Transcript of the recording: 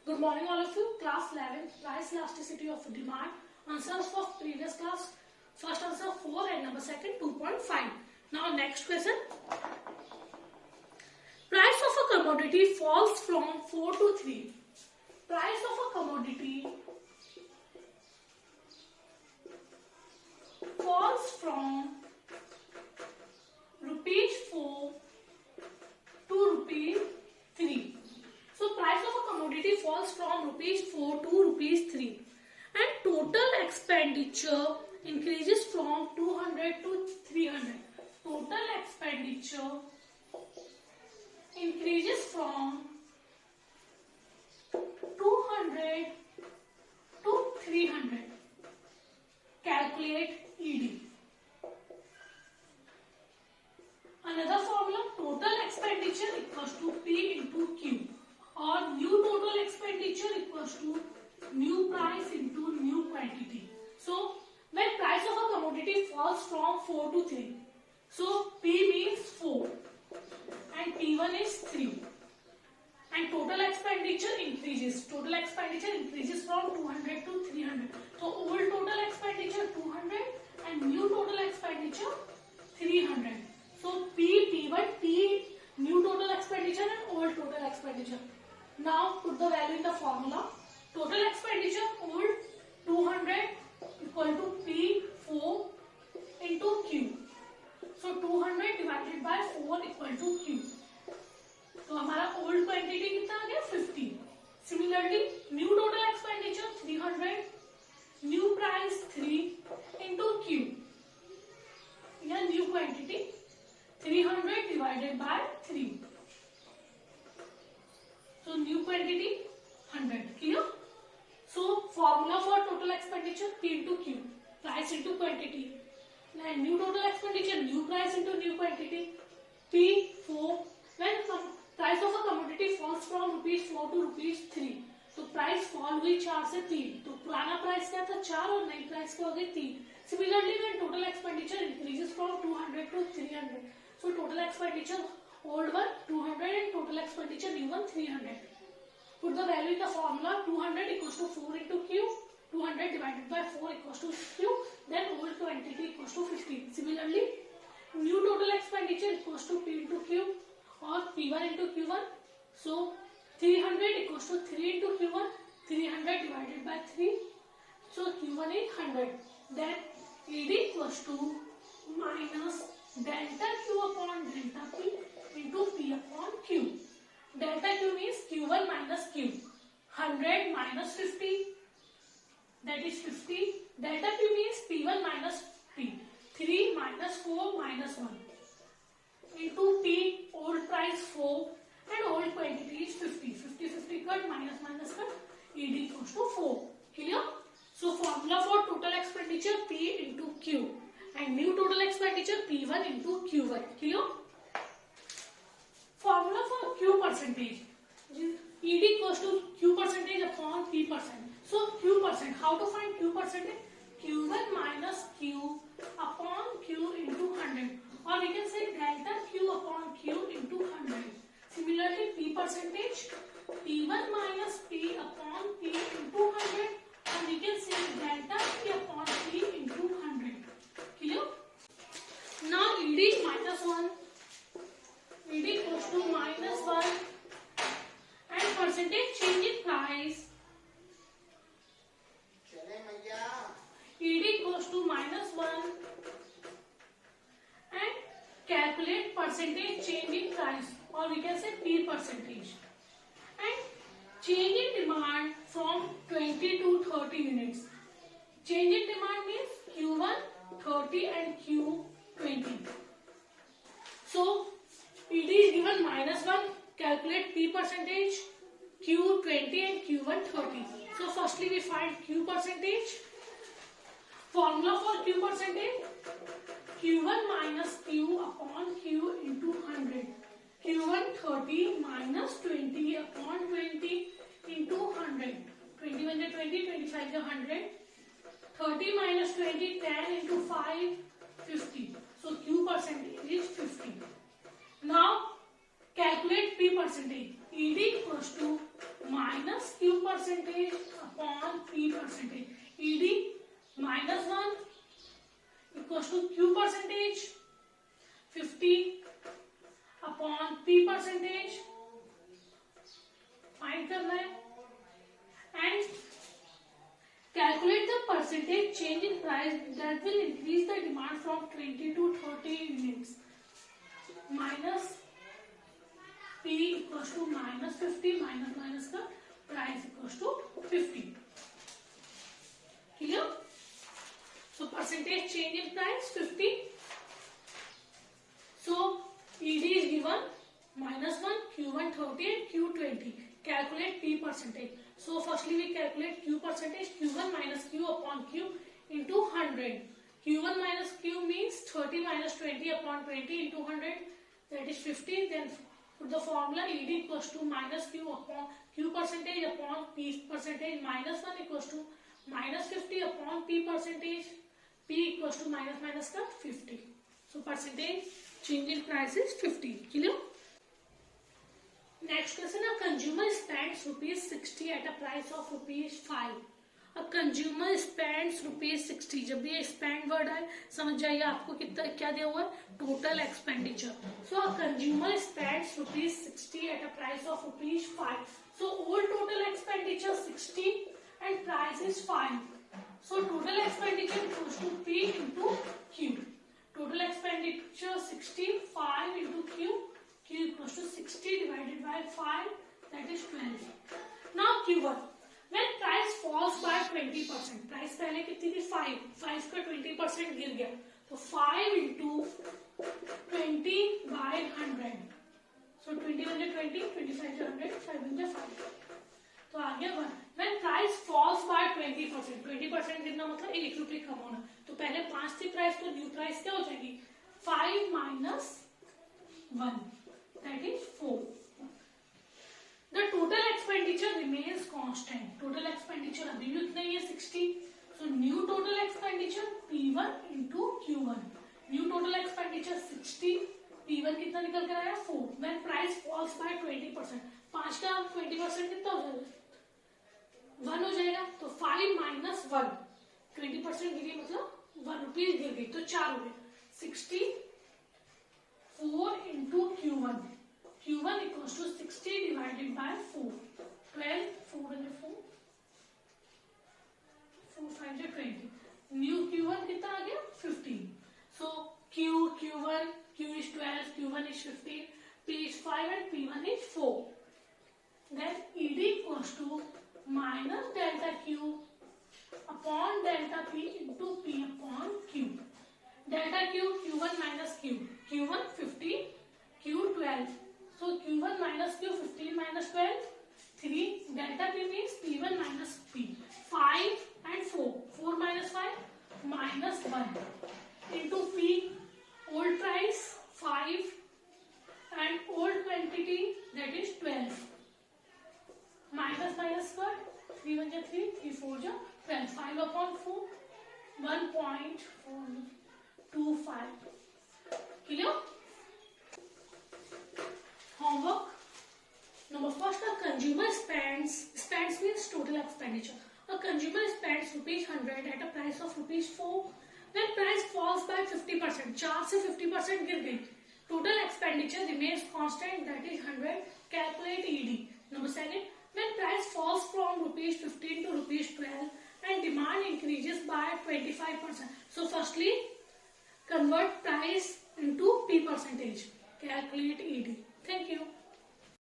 Good morning all of you. Class 11, price elasticity of demand. Answers for previous class. First answer 4 and number second 2.5. Now next question. Price of a commodity falls from 4 to 3. Price of a commodity falls from rupees 4 to rupees 3. So price of a commodity falls from rupees 4 to rupees 3 and total expenditure increases from 200 to 300. Total expenditure increases from 200 to 300. Calculate ED. Another formula, total expenditure equals to P into Q, or new total expenditure equals to new price into new quantity. So when price of a commodity falls from 4 to 3, so P means 4 and P1 is 3 and total expenditure increases. Total expenditure increases from 200 to 300. So old total expenditure 200 and new total expenditure 300. So P1, P new total expenditure and old total expenditure. Now put the value in the formula. Total expenditure old 200 equal to P4 into Q. So 200 divided by 4 equal to Q. तो हमारा old quantity कितना आ गया 50. Similarly new total expenditure 300, new price 3 into Q. या new quantity 300 divided by 3. So new quantity 100. Clear? So formula for total expenditure P into Q, price into quantity. And new total expenditure, new price into new quantity. P4. When price of a commodity falls from rupees 4 to rupees 3, तो price fall हुई 4 से 3. तो पुराना price क्या था 4 और नई price क्या हो गई 3. Similarly, when total expenditure increases from 200 to 300, so total expenditure old one 200 and total expenditure new one 300. Put the value in the formula. 200 equals to 4 into Q. 200 divided by 4 equals to Q. Then old quantity equals to 50. Similarly, new total expenditure equals to P into Q or P1 into Q1. So 300 equals to 3 into Q1. 300 divided by 3. So Q1 is 100. Then ED equals to minus delta Q upon delta P into P upon Q. Delta Q means Q1 minus Q. 100 minus 50, that is 50. Delta P means P1 minus P. 3 minus 4 minus 1 into P, old price 4 and old quantity is 50. 50 50 cut, minus minus cut, ED equals to 4. Clear? So formula for total expenditure P into Q and new total expenditure P1 into Q1. Clear? Formula for Q percentage. ED equals to Q percentage upon P percent. So Q percent. How to find Q percentage? Q1 minus Q upon Q into 100. Or we can say delta Q upon Q into 100. Similarly, P percentage. P1 minus P upon P into 100. Or we can say delta P upon P into 100. Clear? Now ED is minus 1. ED equals to minus 1 and percentage change in price. ED equals to minus 1 and calculate percentage change in price, or we can say P percentage. And change in demand from 20 to 30 units. Change in demand means Q1 30 and Q 20. So ED is given minus 1, calculate P percentage, Q 20 and Q1 30. So firstly we find Q percentage. Formula for Q percentage, Q1 minus Q upon Q into 100. Q1 30 minus 20 upon 20 into 100. 20 1 is 20, 25 is 100. 30 minus 20, 10 into 5, 50. So Q percentage is 50. Now calculate P percentage. ED equals to minus Q percentage upon P percentage. ED minus 1 equals to Q percentage 50 upon P percentage. Find करना है and calculate the percentage change in price that will increase the demand from 20 to 30 units. Minus P equals to minus 50 minus का price equals to 50. Clear? So percentage change in price 50. So ED is given minus 1, Q1 30 and Q 20. Calculate P percentage. So firstly we calculate Q percentage, Q1 minus Q upon Q into 100. Q1 minus Q means 30 minus 20 upon 20 into 100, that is 50. Then put the formula ED equals to minus Q upon Q percentage upon P percentage, minus 1 equals to minus 50 upon P percentage, P equals to minus का 50. So percentage change in price is 50. Clear? Next question, a consumer spends ₹60 at a price of ₹5. A consumer spends ₹60. जब भी ये spend word है समझ जाइए आपको कितना क्या दिया हुआ है, total expenditure. So a consumer spends ₹60 at a price of ₹5. So all total expenditure 60 and price is 5. So total expenditure equals to P into Q. Total expenditure 60, 5 into Q. Q equals to 60 divided by 5, that is 12. Now Q1. When price falls by 20%, price पहले कितनी थी 5, 5 का 20% गिर गया, तो 5 into 20 by 100. So 20 बन जाए 20, 25 जा 100, 5 बन जाए 5. तो आ गया 1. When price falls by 20%, 20% गिरना मतलब 1 रुपये कम होना, तो पहले 5 थी प्राइस, तो न्यू प्राइस क्या हो जाएगी 5 minus 1. That is 4. The total expenditure remains constant. Total expenditure अभी भी उतना ही है 60. So new total expenditure P1 into Q1. New total expenditure 60. P1 कितना निकल कर आया 4. When price falls by 20%, 5 का 20% कितना हो जाएगा 1 हो जाएगा, तो 5 minus 1. 20% गिरी मतलब 1 रुपीज गिर गई, तो 4 हो गए 60. 4 into Q1. Q1 equals to 60 divided by 4. 12, 4 and 4. 4, 5 is 20. New Q1 कितना आ गया 15. So Q1, Q is 12, Q1 is 15, P is 5 and P1 is 4. Then ED equals to minus delta Q upon delta P into P upon Q. Delta Q, Q1 minus Q. Q1 15, Q 12. So Q1 minus Q 15 minus 12, 3. Delta P means P1 minus P. 5 and 4. 4 minus 5 minus 1 into P. Old price 5 and old quantity, that is 12. Minus square 3 1 ja 3, 3 4 ja 12. 5 upon 4, 1.425. Clear? Homework number first, a consumer spends means total expenditure. A consumer spends ₹100 at a price of ₹4. When price falls by 50%, 4 से 50% गिर गई, total expenditure remains constant, that is 100. Calculate ED. Number second, when price falls from ₹15 to ₹12 and demand increases by 25%. So firstly, convert price into P percentage. Calculate ED.